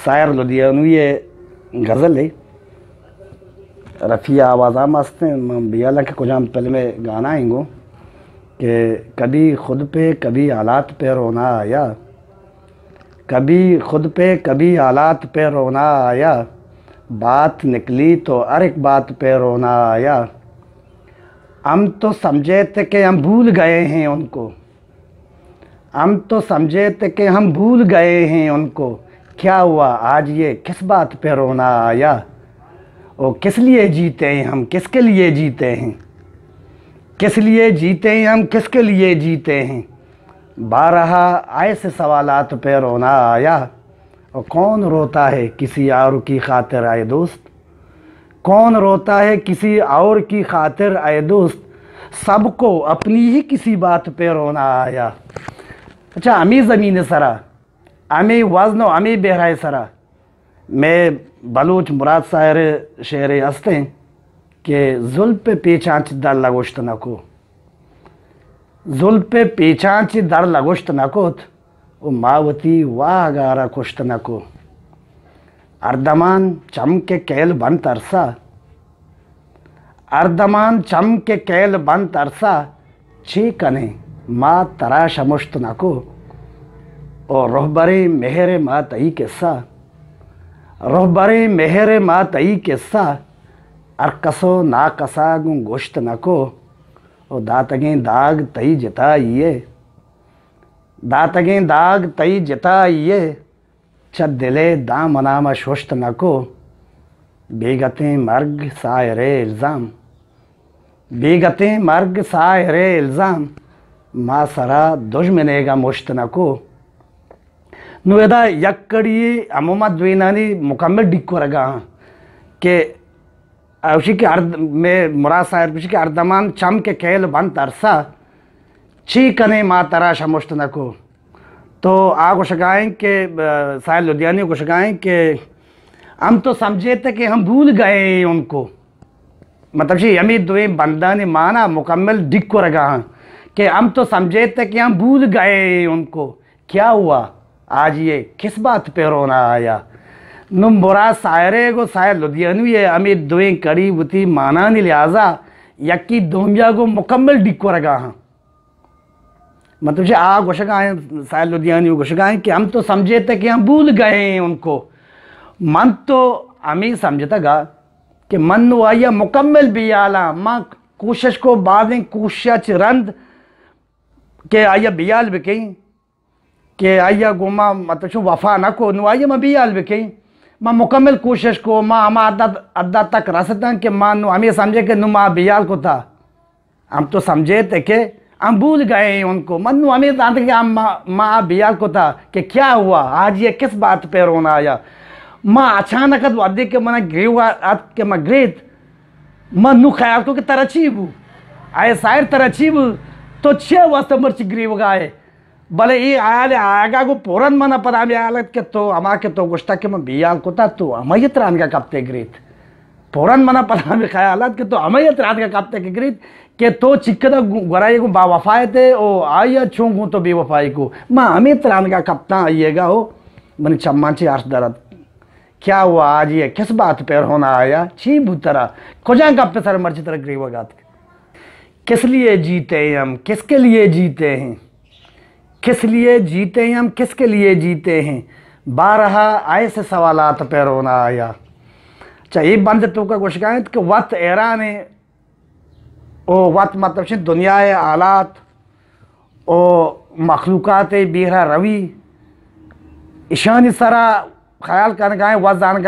शायर लुधियानवी गज़ल है रफ़िया आवाज़ा मस्त बियाला के कुछ हम पहले में गाना आएंगो कि कभी खुद पे कभी हालात पे रोना आया, कभी खुद पे कभी हालात पे रोना आया, बात निकली तो हर एक बात पे रोना आया। हम तो समझे थे कि हम भूल गए हैं उनको, हम तो समझे थे कि हम भूल गए हैं उनको, क्या हुआ आज ये किस बात पे रोना आया। और किस लिए जीते हैं हम, किसके लिए जीते हैं, किस लिए जीते हैं हम, किसके लिए जीते हैं। बारहा ऐसे सवालात पे रोना आया। और कौन रोता है किसी और की खातिर आए दोस्त, कौन रोता है किसी और की खातिर आए दोस्त, सबको अपनी ही किसी बात पे रोना आया। अच्छा अमी ज़मीन सरा, अमी वज़न अमी बहराए सरा, मैं बलूच मुराद शायर शेर हस्ते कि जुल्फ़ पे पीछांच दर लगोश्त नको, जुल्फ़ पे पीछांच दर लगोश्त नकोत, वो मावती वाह गारा कुश्त नको। अर्दमान चम के कैल बन तरसा, अर्दमान चम के कैल बन तरसा, ची कने माँ तराश मुश्त नको। और रोहबरे मेहरे माँ तई किस्सा, रोहबरे मेहरे माँ तई किस्सा, अरकसो ना कसा गुं गोश्त नको। और दातगें दाग तई जिताइए, दातगें दाग तई जिताइए, चद दिले दाम नामा शोश्त नको। बेगतें मर्ग सायरे इल्ज़ाम, बेगतें मर्ग सायरे इल्ज़ाम, माँ सरा दुश्मनेगा मुश्त नको। नुवेदा यक्कड़ी अमोमा द्वीनानी मुकम्मल डिक्को रगा के उसी के अर्ध में मुराद शायर उसी के अर्धमान चम के कैल बन तरसा, ची कने माँ तराश मुश्त नको। तो आ को शकाएँ के शायर लुधियानी को शकाएँ कि हम तो समझे थे कि हम भूल गए उनको, मतलब शी यमी दुए बंदा ने माना मुकम्मल डिक्को रगा कि हम तो समझे थे कि हम भूल गए उनको, क्या हुआ आज ये किस बात पे रोना आया। नुम बुरा शायरे को शायर लुधियानवी है अमी दुए कड़ी बुती माना नहीं लिहाजा यक्की दोमिया को मुकम्मल डिक्को रगा हाँ, मतलब से आ गोशगाएँ शायर लुधियानवी गोशगाएँ कि हम तो समझे थे कि हम भूल गए उनको। मन तो हमें समझता गा कि मन वाया मुकम्मल भी आला माँ कोशिश को बादें कोशिश रंद के आया बियाल बिकई के आया गुमा मतलब शो वफा ना को नुआया मैं बियाल बिकई माँ मुकम्मल कोशिश को माँ हम अद्दा तक रसता कि माँ हमें समझे कि नु माँ बियाल को था, हम तो समझे थे कि हम भूल गए उनको। मन हमें जानते कि हम माँ बियाल को था कि क्या हुआ आज ये किस बात पे रोना आया। माँ अचानक वादे के मना ग्रीवा के मैं ग्रेट मैं नु ख्याल को कि तरचीब आए शायर तरचीब तो 6 वास्ते मर्च ग्रीव गाए भले ये आया आगा को पोरन मना पता भी आलत के तो अमा के तो गुस्ता के मैं बियाल को था तो अमयत रान का कपते ग्रीत पोरन मना पता भी ख्यालात के तो अमयत रान का कपते के ग्रीत के तो चिक्कदा गुराई को बावफाए थे ओ आया छूंगू तो बेवफाई को माँ अमित रान का कप्तान आइएगा हो मैंने चम्माची आर्श दर्द क्या हुआ आज ये किस बात पर होना आया। छी भूतरा खोजा कप पे सर मर्ची तरह ग्रीव गात किस लिए जीते हैं हम, किसके लिए जीते हैं, किस लिए जीते हैं हम, किसके लिए जीते हैं। बारहा ऐसे सवालात पे रोना आया। अच्छा ये बंद तो का गुशकायत कि वत ऐरान है ओ वत मतलब से दुनिया आलात ओ मखलूक़ात बेहरा रवि ईशानी सरा ख्याल कर गाएँ वह जान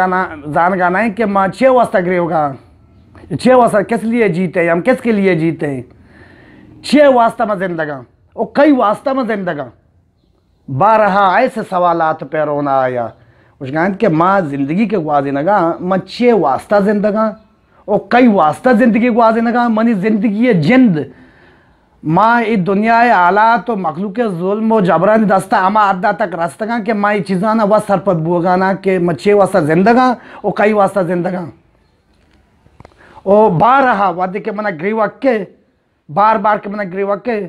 गाना है कि माँ 6 वास्ता ग्रे होगा 6 वास्ता किस लिए जीते हैं हम, किसके लिए जीते हैं। 6 वास्ता में जिंदगा और कई वास्ता में जिंदगा बारहा ऐसे सवालात पे रोना आया। उस गायन के माँ जिंदगी के गुआजे नगा माँ 6 वास्ता जिंदगा और कई वास्ता जिंदगी गुआजे नगा मनी जिंदगी जिंद माँ ये दुनिया आला तो मखलूक जुल्म व जबरन दस्ता अमा अद्दा तक रस्तगा के माँ ये चीज़ाना वह सर पर बुगाना के मैं 6 वास्ता जिंदगा और कई वास्ता जिंदगा ओ बार रहा वादे के मना ग्रीवक के बार बार के मना ग्रीवक के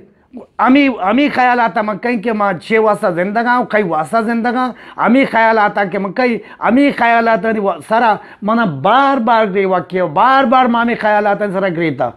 आमी ख्याल आता मग कहीं कि मैं 6 वाजता जिंदगा कई वाजता जिंदगा आमी ख्याल आता कि मग कई आमी ख्याल आता सारा मना बार बार वाक्य बार बार मामी ख्याल आता सारा ग्रीता